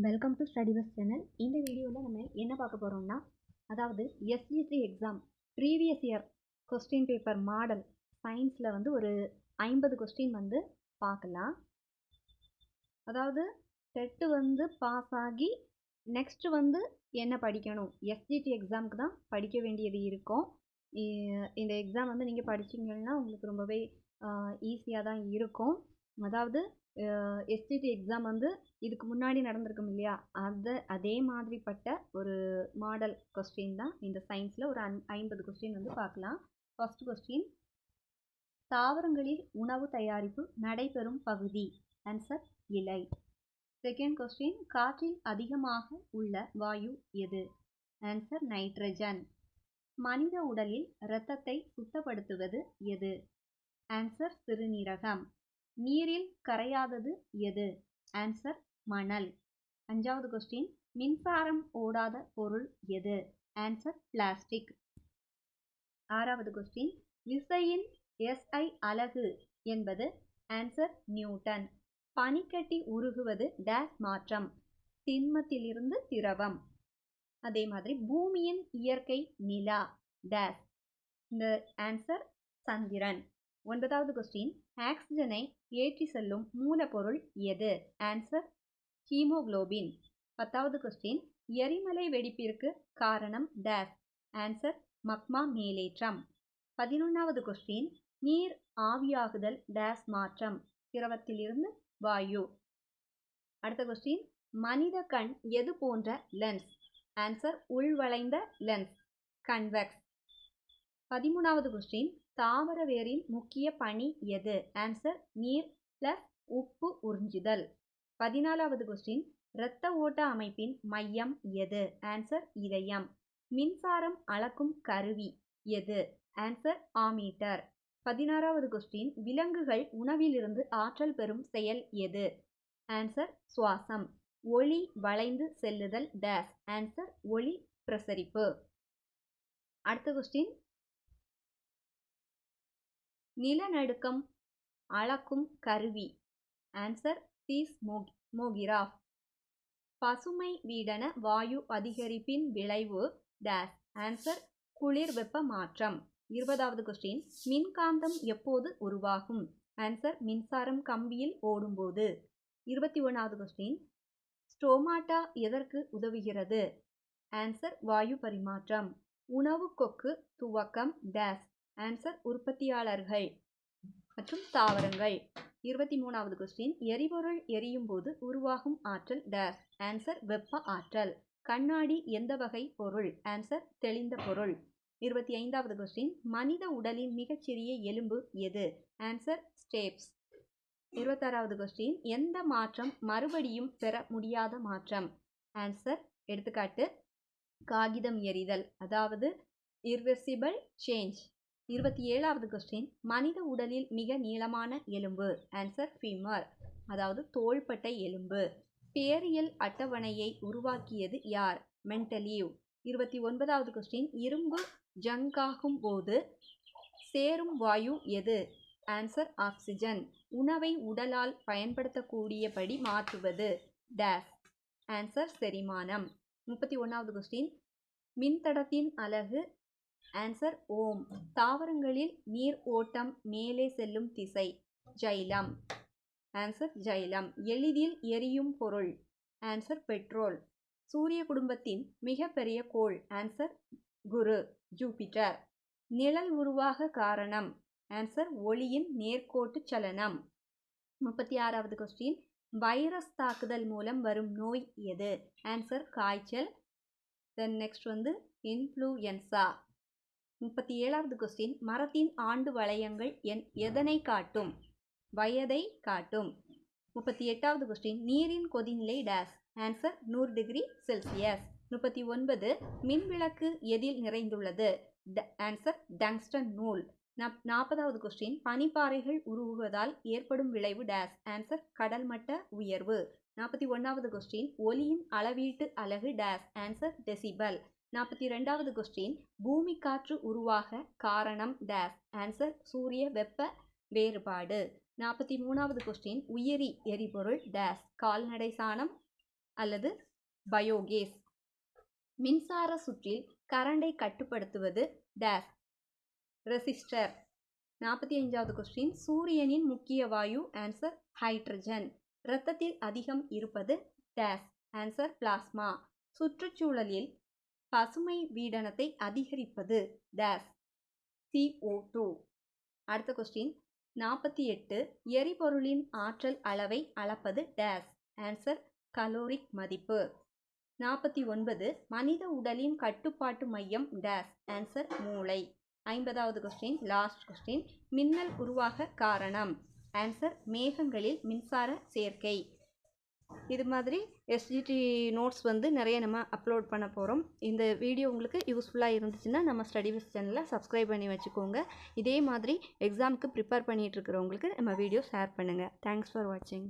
Welcome to ஸ்டடிபஸ் channel. இந்த வீடியோவில் நம்ம என்ன பார்க்க போகிறோம்னா, அதாவது SG3 exam previous year question paper model சயின்ஸில் வந்து ஒரு 50 கொஸ்டின் வந்து பார்க்கலாம். அதாவது டெட்டு வந்து பாஸ் ஆகி நெக்ஸ்ட்டு வந்து என்ன படிக்கணும், SG3 எக்ஸாமுக்கு தான் படிக்க வேண்டியது இருக்கும். இந்த எக்ஸாம் வந்து நீங்கள் படிச்சிங்கன்னா உங்களுக்கு ரொம்பவே ஈஸியாக தான் இருக்கும். அதாவது SGT எக்ஸாம் வந்து இதுக்கு முன்னாடி நடந்திருக்கும் இல்லையா, அதே மாதிரிப்பட்ட ஒரு மாடல் கொஸ்டின் தான் இந்த சயின்ஸில் ஒரு 50 கொஸ்டின் வந்து பார்க்கலாம். ஃபர்ஸ்ட் கொஸ்டின், தாவரங்களில் உணவு தயாரிப்பு நடைபெறும் பகுதி. ஆன்சர் இலை. செகண்ட் கொஸ்டின், காற்றில் அதிகமாக உள்ள வாயு எது? Answer nitrogen. மனித உடலில் இரத்தத்தை சுத்தப்படுத்துவது எது? ஆன்சர் சிறுநீரகம். நீரில் கரையாதது எது? ஆன்சர் மணல். அஞ்சாவது கொஸ்டின், மின்சாரம் ஓடாத பொருள் எது? Answer plastic. ஆறாவது கொஸ்டின், விசையின் SI அலகு என்பது? Answer Newton. பனிக்கட்டி உருகுவது டேஸ் மாற்றம்? திண்மத்திலிருந்து திரவம். அதே மாதிரி பூமியின் இயற்கை நிலா டேஸ்? இந்த ஆன்சர் சந்திரன். ஒன்பதாவது கொஸ்டின், ஆக்சிஜனை ஏற்றி செல்லும் மூலப்பொருள் எது? Answer haemoglobin. பத்தாவது கொஸ்டின், எரிமலை வெடிப்பிற்கு காரணம் டேஸ்? ஆன்சர் மக்மா மேலேற்றம். 11வது கொஸ்டின், நீர் ஆவியாகுதல் டேஸ் மாற்றம்? திரவத்திலிருந்து வாயு. அடுத்த கொஸ்டின், மனித கண் எது போன்ற லென்ஸ்? ஆன்சர் உள்வளைந்த லென்ஸ், கன்வெக்ஸ். 13வது கொஸ்டின், தாவர வேரின் முக்கிய பணி எது? ஆன்சர் நீர் பிளஸ் உப்பு உறிஞ்சுதல். 14வது கொஸ்டின், இரத்த ஓட்ட அமைப்பின் மையம் எது? ஆன்சர் இதயம். மின்சாரம் அளக்கும் கருவி எது? ஆன்சர் ஆமீட்டர். 16வது கொஸ்டின், விலங்குகள் உணவிலிருந்து ஆற்றல் பெறும் செயல் எது? ஆன்சர் சுவாசம். ஒளி வளைந்து செல்லுதல் டேஸ்? ஆன்சர் ஒளி பிரசரிப்பு. அடுத்த கொஸ்டின், நிலநடுக்கம் அளக்கும் கருவி? Answer seismograph. பசுமை வீடன வாயு அதிகரிப்பின் விளைவு டேஸ்? ஆன்சர் குளிர் வெப்ப மாற்றம். 20வது கொஸ்டின், மின்காந்தம் எப்போது உருவாகும்? ஆன்சர் மின்சாரம் கம்பியில் ஓடும்போது. 21வது கொஸ்டின், ஸ்டோமாட்டா எதற்கு உதவுகிறது? ஆன்சர் வாயு பரிமாற்றம். உணவு கொக்கு துவக்கம் டேஸ்? ஆன்சர் உற்பத்தியாளர்கள் மற்றும் தாவரங்கள். 23வது கொஸ்டின், எரிபொருள் எரியும் போது உருவாகும் ஆற்றல் டேஸ்? ஆன்சர் வெப்ப ஆற்றல். கண்ணாடி எந்த வகை பொருள்? ஆன்சர் தெளிந்த பொருள். 25வது கொஸ்டின், மனித உடலின் மிகச்சிறிய எலும்பு எது? Answer steps. 26வது கொஸ்டின், எந்த மாற்றம் மறுபடியும் பெற முடியாத மாற்றம்? ஆன்சர் எடுத்துக்காட்டு காகிதம் எரிதல், அதாவது இர்ரிவர்சிபிள் சேஞ்ச். 27வது கொஸ்டின், மனித உடலில் மிக நீளமான எலும்பு? ஆன்சர் ஃபீமர், அதாவது தோள்பட்டை எலும்பு. பேரியல் அட்டவணையை உருவாக்கியது யார்? மெண்டலீவ். 29வது கொஸ்டின், இரும்பு ஜங்காகும் போது சேரும் வாயு எது? Answer oxygen. உணவை உடலால் பயன்படுத்தக்கூடியபடி மாற்றுவது டேஸ்? ஆன்சர் செரிமானம். 31வது கொஸ்டின், மின்தடத்தின் அலகு? ஆன்சர் ஓம். தாவரங்களில் நீர் ஓட்டம் மேலே செல்லும் திசை? ஜைலம். Answer xylem. எளிதில் எரியும் பொருள்? Answer petrol. சூரிய குடும்பத்தின் மிகப்பெரிய கோள்? ஆன்சர் குரு, ஜூபிட்டர். நிழல் உருவாக காரணம்? ஆன்சர் ஒளியின் நேர்கோட்டு சலனம். 36வது கொஸ்டின், வைரஸ் தாக்குதல் மூலம் வரும் நோய் எது? ஆன்சர் காய்ச்சல். தென் நெக்ஸ்ட் வந்து இன்ஃப்ளூயன்சா. 37வது கொஸ்டின், மரத்தின் ஆண்டு வளையங்கள் எதனை காட்டும்? வயதை காட்டும். 38வது கொஸ்டின், நீரின் கொதிநிலை டேஸ்? Answer 100 degree Celsius. 39, மின்விளக்கு எதில் நிறைந்துள்ளது? ஆன்சர் டங்ஸ்டன் நூல். 40வது கொஸ்டின், பனிப்பாறைகள் உருகுவதால் ஏற்படும் விளைவு டேஸ்? ஆன்சர் கடல் மட்ட உயர்வு. 41வது கொஸ்டின், ஒலியின் அளவீட்டு அலகு டேஸ்? Answer decibel. 42வது கொஸ்டின், பூமி காற்று உருவாக காரணம் டேஸ்? ஆன்சர் சூரிய வெப்ப வேறுபாடு. 43வது கொஸ்டின், உயிரி எரிபொருள் டேஸ்? கால்நடை சாணம் அல்லது பயோகேஸ். மின்சார சுற்றில் கரண்டை கட்டுப்படுத்துவது டேஸ் ரெசிஸ்டர். 45வது கொஸ்டின், சூரியனின் முக்கிய வாயு. Answer hydrogen. இரத்தத்தில் அதிகம் இருப்பது டேஸ். Answer plasma. சுற்றுச்சூழலில் பசுமை வீடனத்தை அதிகரிப்பது டேஸ் CO2. அடுத்த கொஸ்டின் 48, எரிபொருளின் ஆற்றல் அளவை அளப்பது டேஸ். ஆன்சர் கலோரிக் மதிப்பு. 49, மனித உடலின் கட்டுப்பாட்டு மையம் டேஸ். ஆன்சர் மூளை. 50வது கொஸ்டின், லாஸ்ட் கொஸ்டின், மின்னல் உருவாக காரணம். ஆன்சர் மேகங்களில் மின்சார சேர்க்கை. இது மாதிரி SGT நோட்ஸ் வந்து நிறைய நம்ம அப்லோட் பண்ண போகிறோம். இந்த வீடியோ உங்களுக்கு யூஸ்ஃபுல்லாக இருந்துச்சுன்னா நம்ம ஸ்டடிவிஸ் சேனலை சப்ஸ்கிரைப் பண்ணி வச்சுக்கோங்க. இதே மாதிரி எக்ஸாமுக்கு ப்ரிப்பேர் பண்ணிகிட்டு இருக்கிறவங்களுக்கு நம்ம வீடியோ ஷேர் பண்ணுங்கள். தேங்க்ஸ் ஃபார் வாட்சிங்.